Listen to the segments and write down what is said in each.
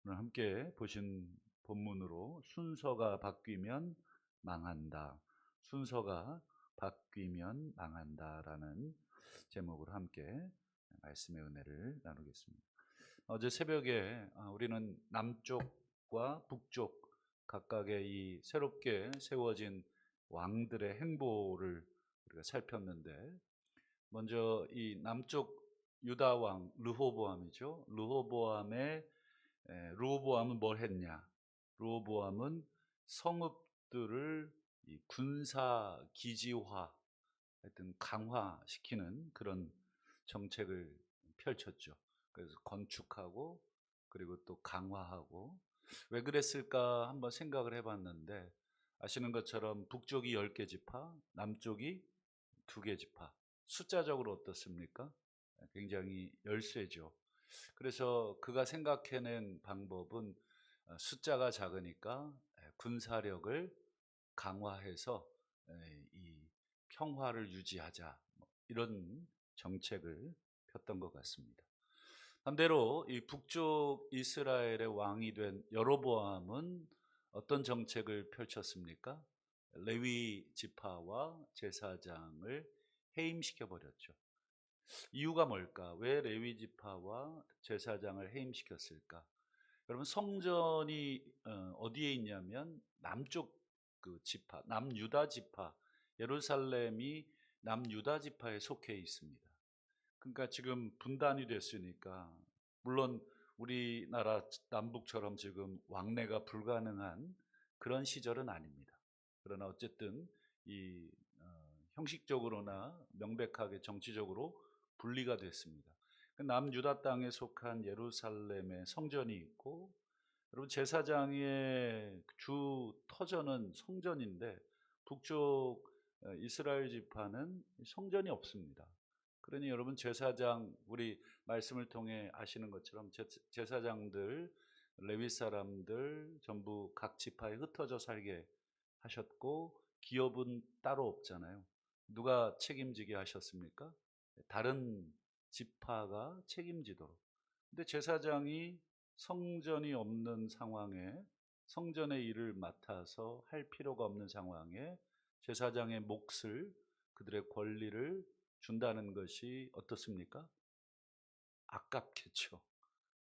오늘 함께 보신 본문으로 순서가 바뀌면 망한다. 순서가 바뀌면 망한다라는 제목으로 함께 말씀의 은혜를 나누겠습니다. 어제 새벽에 우리는 남쪽과 북쪽 각각의 이 새롭게 세워진 왕들의 행보를 우리가 살폈는데, 먼저 이 남쪽 유다 왕 르호보암이죠. 르호보암은 뭘 했냐? 르호보암은 성읍들을 이 군사 기지화, 하여튼 강화시키는 그런 정책을 펼쳤죠. 그래서 건축하고 그리고 또 강화하고. 왜 그랬을까 한번 생각을 해봤는데, 아시는 것처럼 북쪽이 10개 지파, 남쪽이 2개 지파. 숫자적으로 어떻습니까? 굉장히 열세죠. 그래서 그가 생각해낸 방법은 숫자가 작으니까 군사력을 강화해서 이 평화를 유지하자, 뭐 이런 정책을 폈던 것 같습니다. 반대로 이 북쪽 이스라엘의 왕이 된 여로보암은 어떤 정책을 펼쳤습니까? 레위 지파와 제사장을 해임시켜 버렸죠. 이유가 뭘까? 왜 레위 지파와 제사장을 해임시켰을까? 여러분, 성전이 어디에 있냐면 남쪽 그 지파, 남유다 지파, 예루살렘이 남유다 지파에 속해 있습니다. 그러니까 지금 분단이 됐으니까, 물론 우리나라 남북처럼 지금 왕래가 불가능한 그런 시절은 아닙니다. 그러나 어쨌든 이 형식적으로나 명백하게 정치적으로 분리가 됐습니다. 그 남유다 땅에 속한 예루살렘에 성전이 있고, 여러분, 제사장의 주 터전은 성전인데 북쪽 이스라엘 지파는 성전이 없습니다. 그러니 여러분, 제사장, 우리 말씀을 통해 아시는 것처럼 제사장들, 레위 사람들 전부 각 지파에 흩어져 살게 하셨고, 기업은 따로 없잖아요. 누가 책임지게 하셨습니까? 다른 지파가 책임지도록. 근데 제사장이 성전이 없는 상황에, 성전의 일을 맡아서 할 필요가 없는 상황에 제사장의 몫을, 그들의 권리를 준다는 것이 어떻습니까? 아깝겠죠.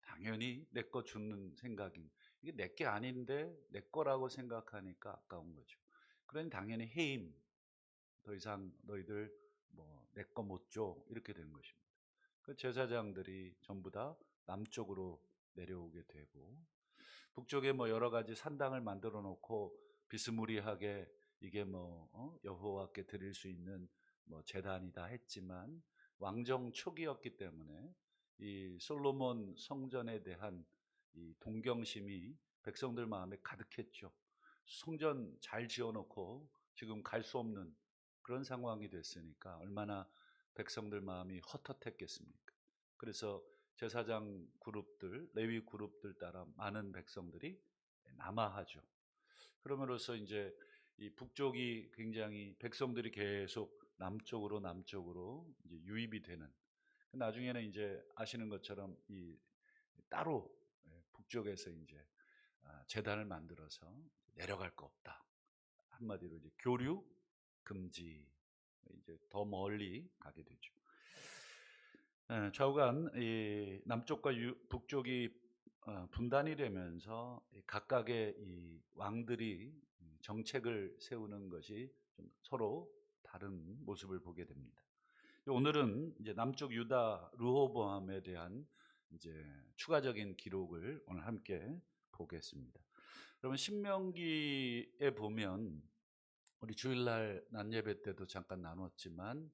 당연히 내 거 주는 생각인, 이게 내 게 아닌데 내 거라고 생각하니까 아까운 거죠. 그러니 당연히 해임, 더 이상 너희들 뭐 내 거 못 줘, 이렇게 된 것입니다. 그 제사장들이 전부 다 남쪽으로 내려오게 되고, 북쪽에 뭐 여러 가지 산당을 만들어 놓고 비스무리하게 이게 뭐 여호와께 드릴 수 있는 뭐 제단이다 했지만, 왕정 초기였기 때문에 이 솔로몬 성전에 대한 이 동경심이 백성들 마음에 가득했죠. 성전 잘 지어놓고 지금 갈 수 없는 그런 상황이 됐으니까 얼마나 백성들 마음이 헛헛했겠습니까? 그래서 제사장 그룹들, 레위 그룹들 따라 많은 백성들이 남하하죠. 그러므로써 이제 이 북쪽이 굉장히, 백성들이 계속 남쪽으로 이제 유입이 되는, 나중에는 이제 아시는 것처럼 이 따로 북쪽에서 이제 재단을 만들어서 내려갈 거 없다. 한마디로 이제 교류 금지, 이제 더 멀리 가게 되죠. 좌우간 이 남쪽과 북쪽이 분단이 되면서 각각의 이 왕들이 정책을 세우는 것이 좀 서로 다른 모습을 보게 됩니다. 오늘은 이제 남쪽 유다 르호보암에 대한 이제 추가적인 기록을 오늘 함께 보겠습니다. 여러분, 신명기에 보면 우리 주일날 낮 예배 때도 잠깐 나눴지만,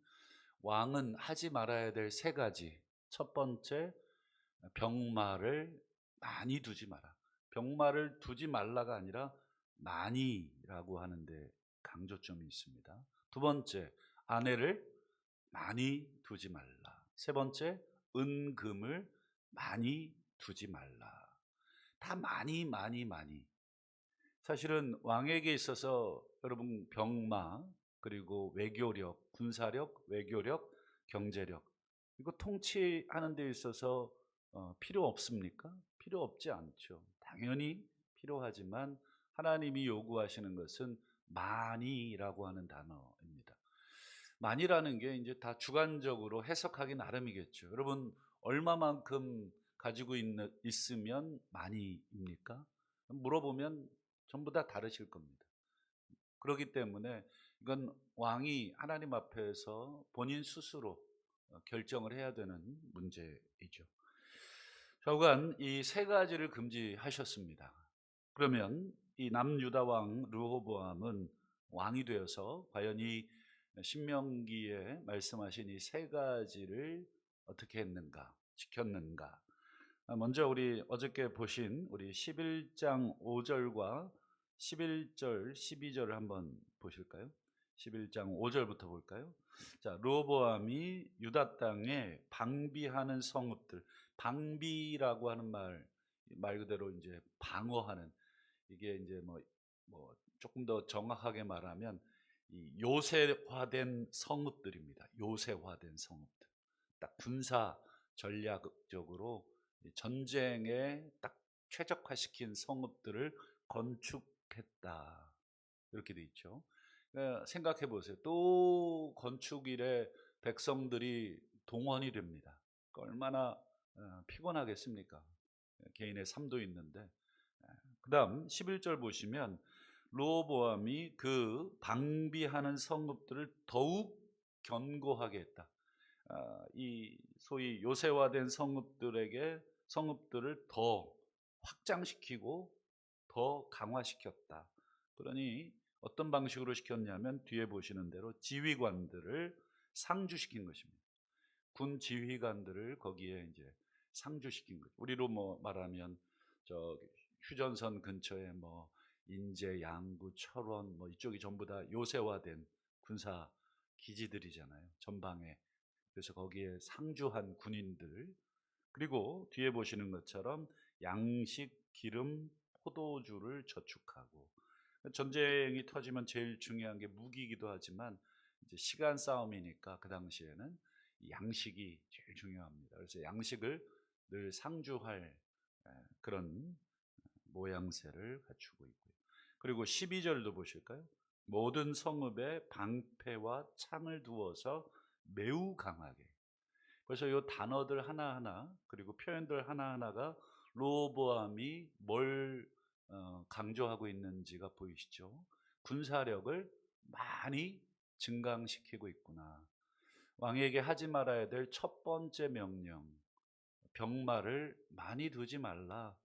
왕은 하지 말아야 될 3가지. 첫 번째, 병마를 많이 두지 마라. 병마를 두지 말라가 아니라 많이라고 하는데 강조점이 있습니다. 두 번째, 아내를 많이 두지 말라. 세 번째, 은금을 많이 두지 말라. 다 많이 많이 많이. 사실은 왕에게 있어서 여러분, 병마, 그리고 외교력, 군사력, 외교력, 경제력, 이거 통치하는 데 있어서 필요 없습니까? 필요 없지 않죠. 당연히 필요하지만 하나님이 요구하시는 것은 많이라고 하는 단어입니다. 많이라는 게 이제 다 주관적으로 해석하기 나름이겠죠. 여러분 얼마만큼 가지고 있으면 많이입니까? 물어보면 전부 다 다르실 겁니다. 그렇기 때문에 이건 왕이 하나님 앞에서 본인 스스로 결정을 해야 되는 문제이죠. 좌우간 이 세 가지를 금지하셨습니다. 그러면 이 남유다 왕 르호보암은 왕이 되어서 과연 이 신명기에 말씀하신 이 세 가지를 어떻게 했는가, 지켰는가? 먼저 우리 어저께 보신 우리 11장 5절과 11절, 12절을 한번 보실까요? 11장 5절부터 볼까요? 자, 르호보암이 유다 땅에 방비하는 성읍들, 방비라고 하는 말 그대로 이제 방어하는, 이게 이제 뭐 조금 더 정확하게 말하면 이 요새화된 성읍들입니다. 요새화된 성읍들. 딱 군사 전략적으로 전쟁에 딱 최적화시킨 성읍들을 건축했다. 이렇게 돼 있죠. 생각해 보세요. 또 건축 일에 백성들이 동원이 됩니다. 얼마나 피곤하겠습니까? 개인의 삶도 있는데. 그다음 11절 보시면 르호보암이 그 방비하는 성읍들을 더욱 견고하게 했다. 이 소위 요새화된 성읍들을 더 확장시키고 더 강화시켰다. 그러니 어떤 방식으로 시켰냐면 뒤에 보시는 대로 지휘관들을 상주시킨 것입니다. 군 지휘관들을 거기에 이제 상주시킨 거죠. 우리로 뭐 말하면 저 휴전선 근처에 뭐 인제, 양구, 철원 뭐 이쪽이 전부 다 요새화된 군사 기지들이잖아요. 전방에. 그래서 거기에 상주한 군인들, 그리고 뒤에 보시는 것처럼 양식, 기름, 포도주를 저축하고, 전쟁이 터지면 제일 중요한 게 무기이기도 하지만 이제 시간 싸움이니까 그 당시에는 양식이 제일 중요합니다. 그래서 양식을 늘 상주할 그런 모양새를 갖추고 있고요. 그리고 12절도 보실까요? 모든 성읍에 방패와 창을 두어서 매우 강하게. 그래서 이 단어들 하나하나 그리고 표현들 하나하나가 르호보암이 뭘 강조하고 있는지가 보이시죠? 군사력을 많이 증강시키고 있구나. 왕에게 하지 말아야 될 첫 번째 명령, 병마를 많이 두지 말라.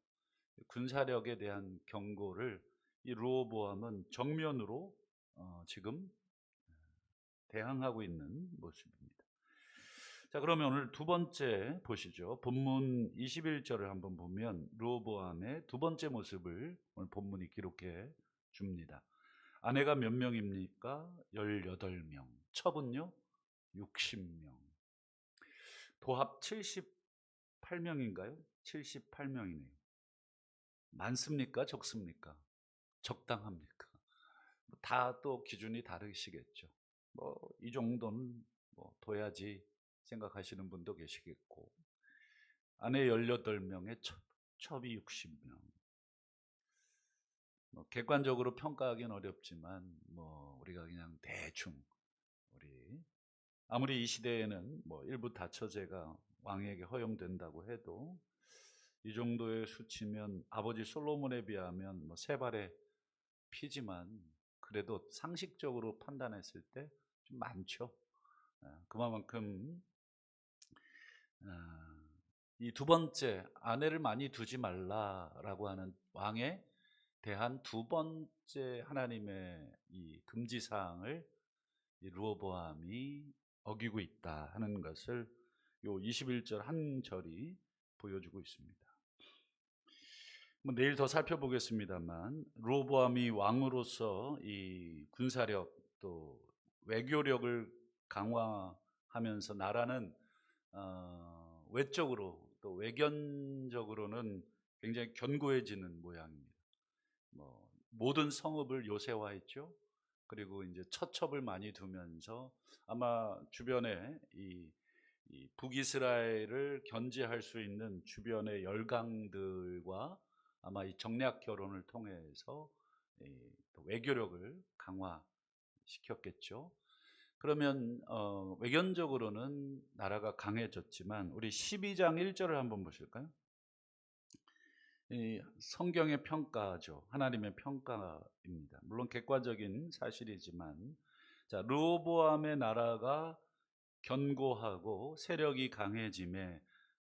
군사력에 대한 경고를 이 르호보암은 정면으로 지금 대항하고 있는 모습입니다. 자, 그러면 오늘 두 번째 보시죠. 본문 21절을 한번 보면 르호보암의 두 번째 모습을 오늘 본문이 기록해 줍니다. 아내가 몇 명입니까? 18명. 첩은요? 60명. 도합 78명인가요? 78명이네요. 많습니까? 적습니까? 적당합니까? 다 또 기준이 다르시겠죠. 뭐 이 정도는 뭐 둬야지 생각하시는 분도 계시겠고, 아내 18명에 첩이 60명. 뭐 객관적으로 평가하기는 어렵지만 뭐 우리가 그냥 대충, 우리 아무리 이 시대에는 뭐 일부 다처제가 왕에게 허용된다고 해도 이 정도의 수치면 아버지 솔로몬에 비하면 뭐 세 발의 피지만 그래도 상식적으로 판단했을 때 좀 많죠. 그만큼 이 두 번째, 아내를 많이 두지 말라라고 하는 왕에 대한 두 번째 하나님의 이 금지 사항을 이 르호보암이 어기고 있다 하는 것을 요 21절 한 절이 보여주고 있습니다. 뭐 내일 더 살펴보겠습니다만 르호보암이 왕으로서 이 군사력 또 외교력을 강화하면서 나라는 외적으로 또 외견적으로는 굉장히 견고해지는 모양입니다. 뭐 모든 성읍을 요새화했죠. 그리고 이제 처첩을 많이 두면서 아마 주변에 이 이 북이스라엘을 견제할 수 있는 주변의 열강들과 아마 이 정략 결혼을 통해서 또 외교력을 강화시켰겠죠. 그러면 외견적으로는 나라가 강해졌지만 우리 12장 1절을 한번 보실까요? 이 성경의 평가죠. 하나님의 평가입니다. 물론 객관적인 사실이지만, 자, 르호보암의 나라가 견고하고 세력이 강해짐에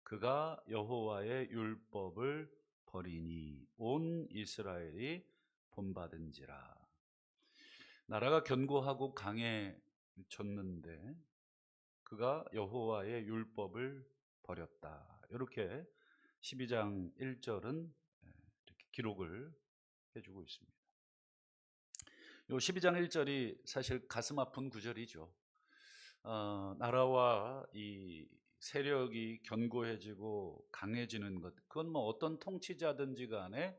그가 여호와의 율법을 버리니 온 이스라엘이 본받은지라. 나라가 견고하고 강해졌는데 그가 여호와의 율법을 버렸다. 이렇게 12장 1절은 이렇게 기록을 해주고 있습니다. 요 12장 1절이 사실 가슴 아픈 구절이죠. 나라와 이 세력이 견고해지고 강해지는 것, 그건 뭐 어떤 통치자든지 간에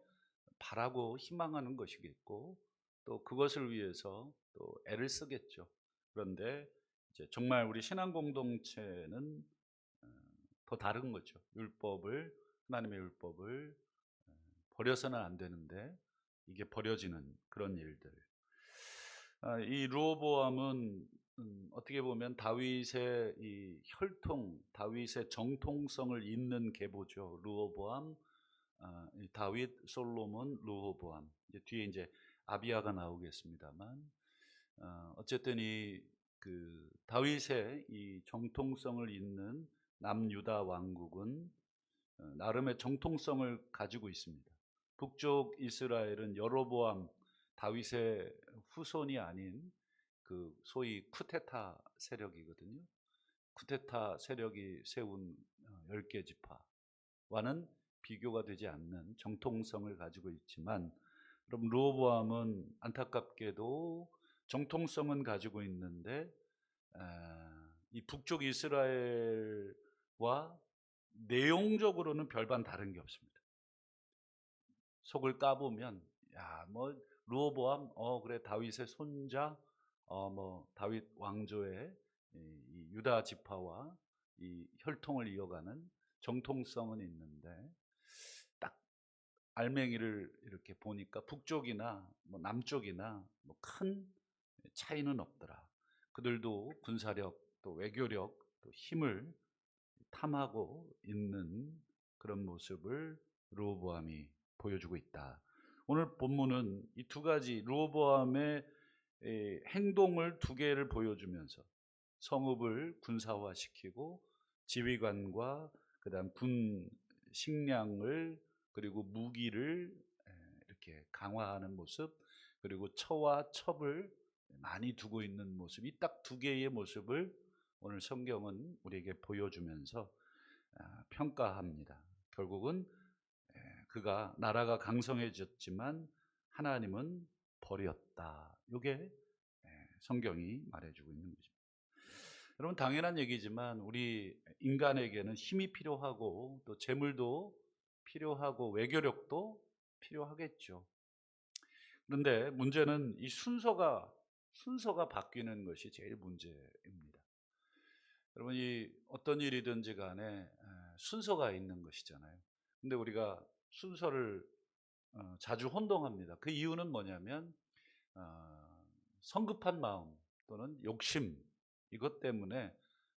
바라고 희망하는 것이겠고 또 그것을 위해서 또 애를 쓰겠죠. 그런데 이제 정말 우리 신앙 공동체는 더 다른 거죠. 하나님의 율법을 버려서는 안 되는데 이게 버려지는 그런 일들. 이 르호보암은 어떻게 보면 다윗의 이 혈통, 다윗의 정통성을 잇는 계보죠. 르호보암, 다윗, 솔로몬, 르호보암. 뒤에 이제 아비야가 나오겠습니다만, 어쨌든 그 다윗의 이 정통성을 잇는 남유다 왕국은 나름의 정통성을 가지고 있습니다. 북쪽 이스라엘은 여로보암 다윗의 후손이 아닌 그 소위 쿠데타 세력이거든요. 쿠데타 세력이 세운 10개 지파와는 비교가 되지 않는 정통성을 가지고 있지만, 그럼 르호보암은 안타깝게도 정통성은 가지고 있는데 이 북쪽 이스라엘과 내용적으로는 별반 다른 게 없습니다. 속을 까보면 뭐 르호보암 그래 다윗의 손자 뭐 다윗 왕조의 이 유다 지파와 이 혈통을 이어가는 정통성은 있는데 딱 알맹이를 이렇게 보니까 북쪽이나 뭐 남쪽이나 뭐 큰 차이는 없더라. 그들도 군사력 또 외교력 또 힘을 탐하고 있는 그런 모습을 르호보암이 보여주고 있다. 오늘 본문은 이 두 가지 르호보암의 행동을 두 개를 보여주면서 성읍을 군사화시키고 지휘관과 그다음 군 식량을 그리고 무기를 이렇게 강화하는 모습, 그리고 처와 첩을 많이 두고 있는 모습, 이 딱 두 개의 모습을 오늘 성경은 우리에게 보여주면서 평가합니다. 결국은 그가 나라가 강성해졌지만 하나님은 버렸다. 이게 성경이 말해주고 있는 것입니다. 여러분, 당연한 얘기지만 우리 인간에게는 힘이 필요하고 또 재물도 필요하고 외교력도 필요하겠죠. 그런데 문제는 이 순서가 바뀌는 것이 제일 문제입니다. 여러분, 이 어떤 일이든지 간에 순서가 있는 것이잖아요. 근데 우리가 순서를 자주 혼동합니다. 그 이유는 뭐냐면 성급한 마음 또는 욕심, 이것 때문에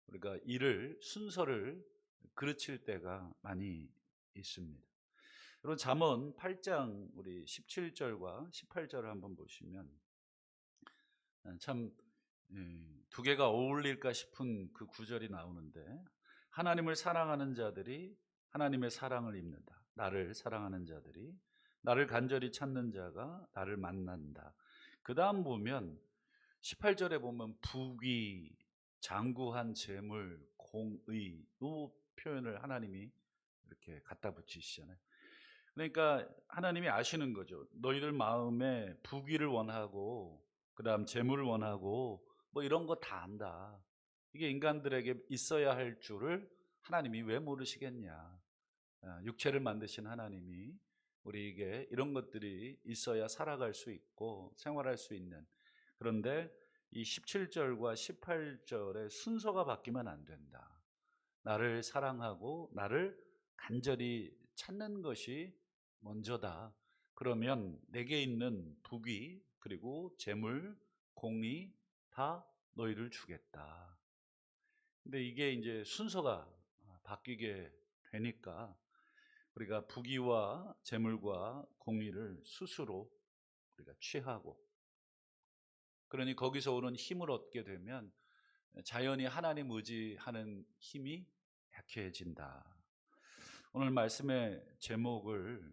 우리가 순서를 그르칠 때가 많이 있습니다. 여러분, 잠언 8장 우리 17절과 18절을 한번 보시면 참 두 개가 어울릴까 싶은 그 구절이 나오는데, 하나님을 사랑하는 자들이 하나님의 사랑을 입는다. 나를 사랑하는 자들이 나를 간절히 찾는 자가 나를 만난다. 그 다음 보면 18절에 보면 부귀, 장구한 재물, 공의, 이 표현을 하나님이 이렇게 갖다 붙이시잖아요. 그러니까 하나님이 아시는 거죠. 너희들 마음에 부귀를 원하고 그 다음 재물을 원하고 뭐 이런 거 다 안다. 이게 인간들에게 있어야 할 줄을 하나님이 왜 모르시겠냐. 육체를 만드신 하나님이 우리에게 이런 것들이 있어야 살아갈 수 있고 생활할 수 있는, 그런데 이 17절과 18절의 순서가 바뀌면 안 된다. 나를 사랑하고 나를 간절히 찾는 것이 먼저다. 그러면 내게 있는 부귀 그리고 재물, 공의 다 너희를 주겠다. 근데 이게 이제 순서가 바뀌게 되니까 우리가 부귀와 재물과 공의를 스스로 우리가 취하고, 그러니 거기서 오는 힘을 얻게 되면 자연히 하나님 의지하는 힘이 약해진다. 오늘 말씀의 제목을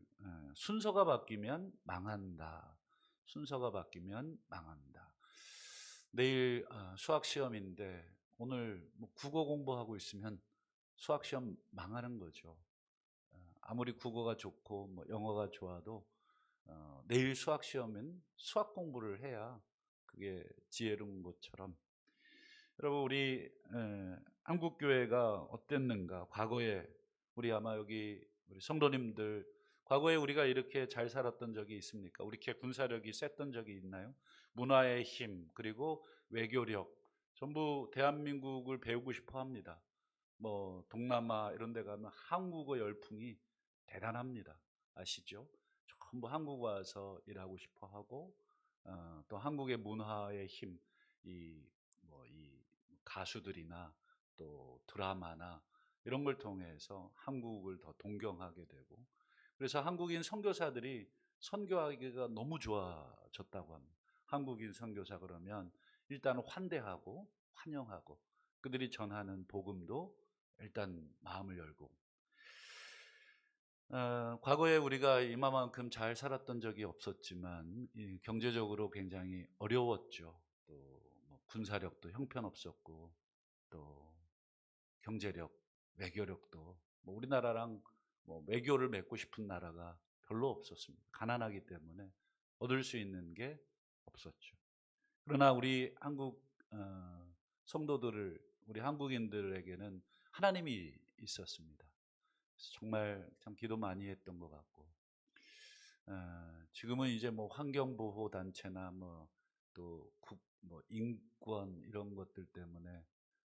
순서가 바뀌면 망한다. 순서가 바뀌면 망한다. 내일 수학 시험인데 오늘 뭐 국어 공부하고 있으면 수학 시험 망하는 거죠. 아무리 국어가 좋고 뭐 영어가 좋아도 내일 수학 시험은 수학 공부를 해야 그게 지혜로운 것처럼, 여러분 우리 한국 교회가 어땠는가? 과거에 우리 아마 여기 우리 성도님들 과거에 우리가 이렇게 잘 살았던 적이 있습니까? 우리 이렇게 군사력이 셌던 적이 있나요? 문화의 힘 그리고 외교력 전부 대한민국을 배우고 싶어 합니다. 뭐 동남아 이런 데 가면 한국어 열풍이 대단합니다. 아시죠? 전부 한국 와서 일하고 싶어 하고 또 한국의 문화의 힘, 이 가수들이나 또 드라마나 이런 걸 통해서 한국을 더 동경하게 되고, 그래서 한국인 선교사들이 선교하기가 너무 좋아졌다고 합니다. 한국인 선교사 그러면 일단 환대하고 환영하고 그들이 전하는 복음도 일단 마음을 열고, 과거에 우리가 이만큼 잘 살았던 적이 없었지만 이 경제적으로 굉장히 어려웠죠. 또뭐 군사력도 형편없었고 또 경제력, 외교력도 뭐 우리나라랑 뭐 외교를 맺고 싶은 나라가 별로 없었습니다. 가난하기 때문에 얻을 수 있는 게 없었죠. 그러나 우리 한국 성도들을 우리 한국인들에게는 하나님이 있었습니다. 그래서 정말 참 기도 많이 했던 것 같고, 지금은 이제 뭐 환경보호 단체나 뭐 인권 이런 것들 때문에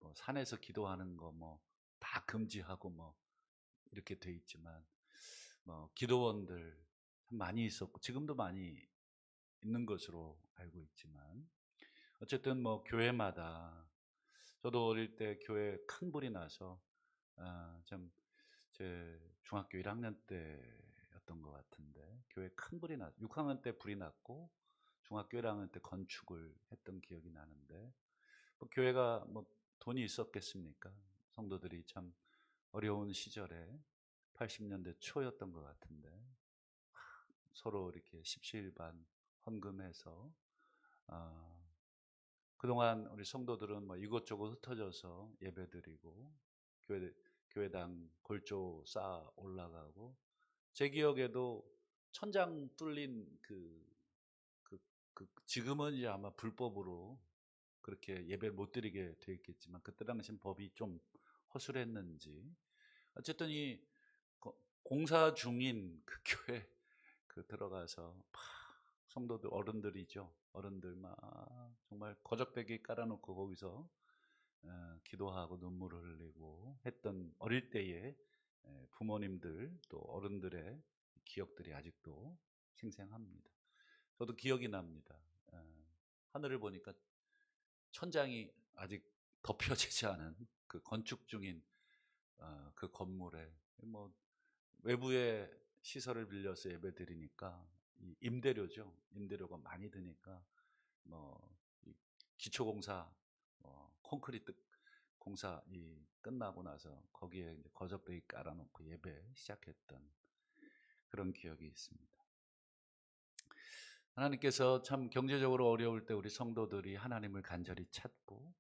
뭐 산에서 기도하는 거 뭐 다 금지하고 뭐 이렇게 돼 있지만 뭐 기도원들 참 많이 있었고 지금도 많이 있는 것으로 알고 있지만, 어쨌든 뭐 교회마다 저도 어릴 때 교회 큰 불이 나서 참 제 중학교 1학년 때였던 것 같은데 교회 큰 불이 6학년 때 불이 났고 중학교 1학년 때 건축을 했던 기억이 나는데, 뭐 교회가 뭐 돈이 있었겠습니까? 성도들이 참 어려운 시절에 80년대 초였던 것 같은데 서로 이렇게 십시일반 헌금해서 그동안 우리 성도들은 뭐 이곳저곳 흩어져서 예배드리고 교회당 골조 쌓아 올라가고, 제 기억에도 천장 뚫린 지금은 이제 아마 불법으로 그렇게 예배를 못 드리게 돼 있겠지만 그때 당시엔 법이 좀 허술했는지 어쨌든 이 공사 중인 그 교회 들어가서 성도들 어른들이죠. 어른들 막 정말 거적대기 깔아놓고 거기서 기도하고 눈물을 흘리고 했던 어릴 때의 부모님들 또 어른들의 기억들이 아직도 생생합니다. 저도 기억이 납니다. 하늘을 보니까 천장이 아직 덮여지지 않은 그 건축 중인 그 건물에 뭐 외부의 시설을 빌려서 예배드리니까 임대료죠. 임대료가 많이 드니까 뭐 기초공사, 콘크리트 공사 끝나고 나서 거기에 이제 거적대기 깔아놓고 예배 시작했던 그런 기억이 있습니다. 하나님께서 참 경제적으로 어려울 때 우리 성도들이 하나님을 간절히 찾고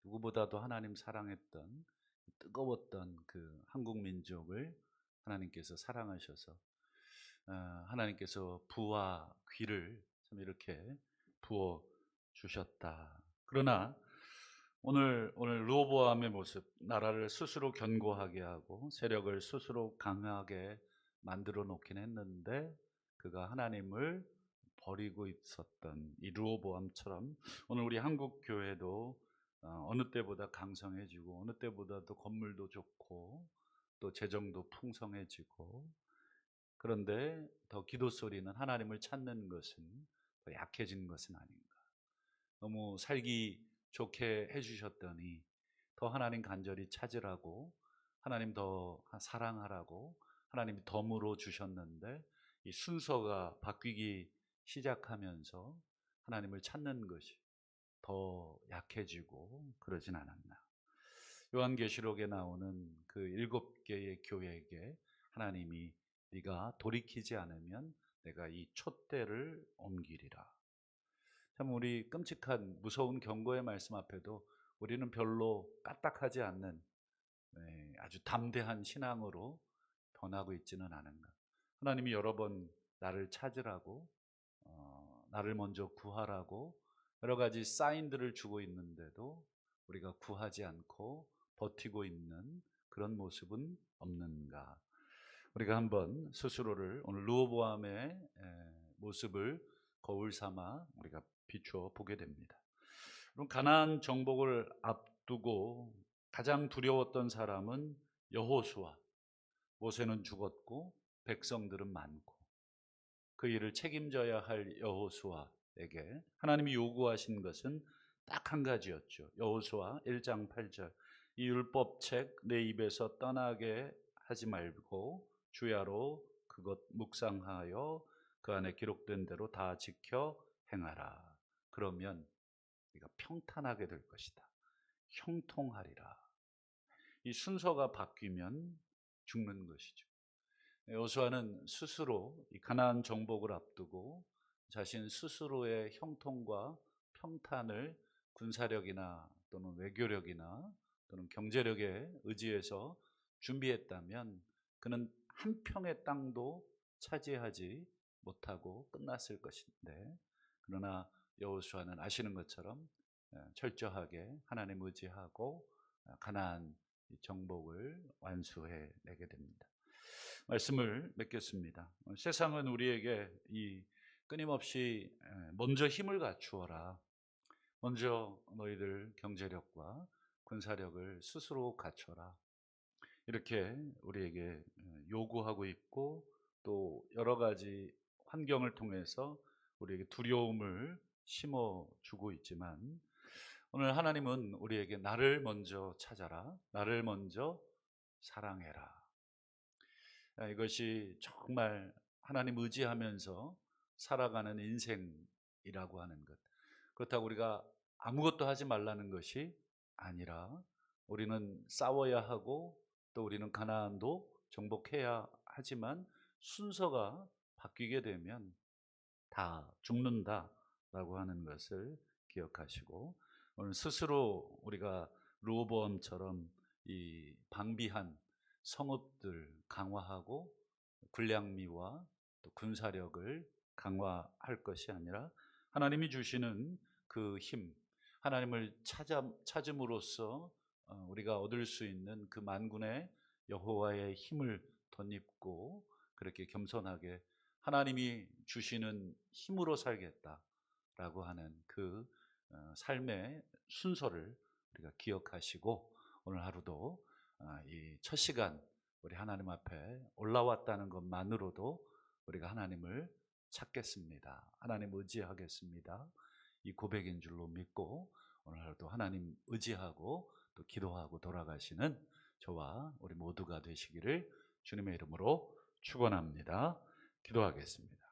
누구보다도 하나님 사랑했던 뜨거웠던 그 한국 민족을 하나님께서 사랑하셔서 하나님께서 부와 귀를 참 이렇게 부어 주셨다. 그러나 오늘 르호보암의 모습, 나라를 스스로 견고하게 하고 세력을 스스로 강하게 만들어 놓긴 했는데 그가 하나님을 버리고 있었던 이 르호보암처럼 오늘 우리 한국 교회도 어느 때보다 강성해지고 어느 때보다도 건물도 좋고 또 재정도 풍성해지고, 그런데 더 기도 소리는 하나님을 찾는 것은 더 약해진 것은 아닌가. 너무 살기 좋게 해주셨더니 더 하나님 간절히 찾으라고, 하나님 더 사랑하라고 하나님이 덤으로 주셨는데 이 순서가 바뀌기 시작하면서 하나님을 찾는 것이 더 약해지고 그러진 않았나. 요한계시록에 나오는 그 7개의 교회에게 하나님이 네가 돌이키지 않으면 내가 이 촛대를 옮기리라. 참 우리 끔찍한 무서운 경고의 말씀 앞에도 우리는 별로 까딱하지 않는, 아주 담대한 신앙으로 변하고 있지는 않은가. 하나님이 여러 번 나를 찾으라고, 나를 먼저 구하라고 여러 가지 사인들을 주고 있는데도 우리가 구하지 않고 버티고 있는 그런 모습은 없는가. 우리가 한번 스스로를 오늘 르호보암의 모습을 거울 삼아 우리가 비추어 보게 됩니다. 그럼 가나안 정복을 앞두고 가장 두려웠던 사람은 여호수아. 모세는 죽었고 백성들은 많고 그 일을 책임져야 할 여호수아에게 하나님이 요구하신 것은 딱 한 가지였죠. 여호수아 1장 8절, 이 율법책 내 입에서 떠나게 하지 말고 주야로 그것 묵상하여 그 안에 기록된 대로 다 지켜 행하라. 그러면 네가 평탄하게 될 것이다. 형통하리라. 이 순서가 바뀌면 죽는 것이죠. 여호수아는 스스로 이 가나안 정복을 앞두고 자신 스스로의 형통과 평탄을 군사력이나 또는 외교력이나 또는 경제력에 의지해서 준비했다면 그는 한 평의 땅도 차지하지 못하고 끝났을 것인데, 그러나 여호수아는 아시는 것처럼 철저하게 하나님 의지하고 가나안 정복을 완수해 내게 됩니다. 말씀을 맺겠습니다. 세상은 우리에게 이 끊임없이 먼저 힘을 갖추어라, 먼저 너희들 경제력과 군사력을 스스로 갖춰라, 이렇게 우리에게 요구하고 있고 또 여러 가지 환경을 통해서 우리에게 두려움을 심어주고 있지만, 오늘 하나님은 우리에게 나를 먼저 찾아라, 나를 먼저 사랑해라. 이것이 정말 하나님 의지하면서 살아가는 인생이라고 하는 것. 그렇다고 우리가 아무것도 하지 말라는 것이 아니라 우리는 싸워야 하고 또 우리는 가나안도 정복해야 하지만 순서가 바뀌게 되면 다 죽는다라고 하는 것을 기억하시고, 오늘 스스로 우리가 르호보암처럼 이 방비한 성읍들 강화하고 군량미와 또 군사력을 강화할 것이 아니라 하나님이 주시는 그 힘, 하나님을 찾음으로써 우리가 얻을 수 있는 그 만군의 여호와의 힘을 덧입고 그렇게 겸손하게 하나님이 주시는 힘으로 살겠다라고 하는 그 삶의 순서를 우리가 기억하시고, 오늘 하루도 이 첫 시간 우리 하나님 앞에 올라왔다는 것만으로도 우리가 하나님을 찾겠습니다, 하나님 의지하겠습니다, 이 고백인 줄로 믿고 오늘 하루도 하나님 의지하고 또 기도하고 돌아가시는 저와 우리 모두가 되시기를 주님의 이름으로 축원합니다. 기도하겠습니다.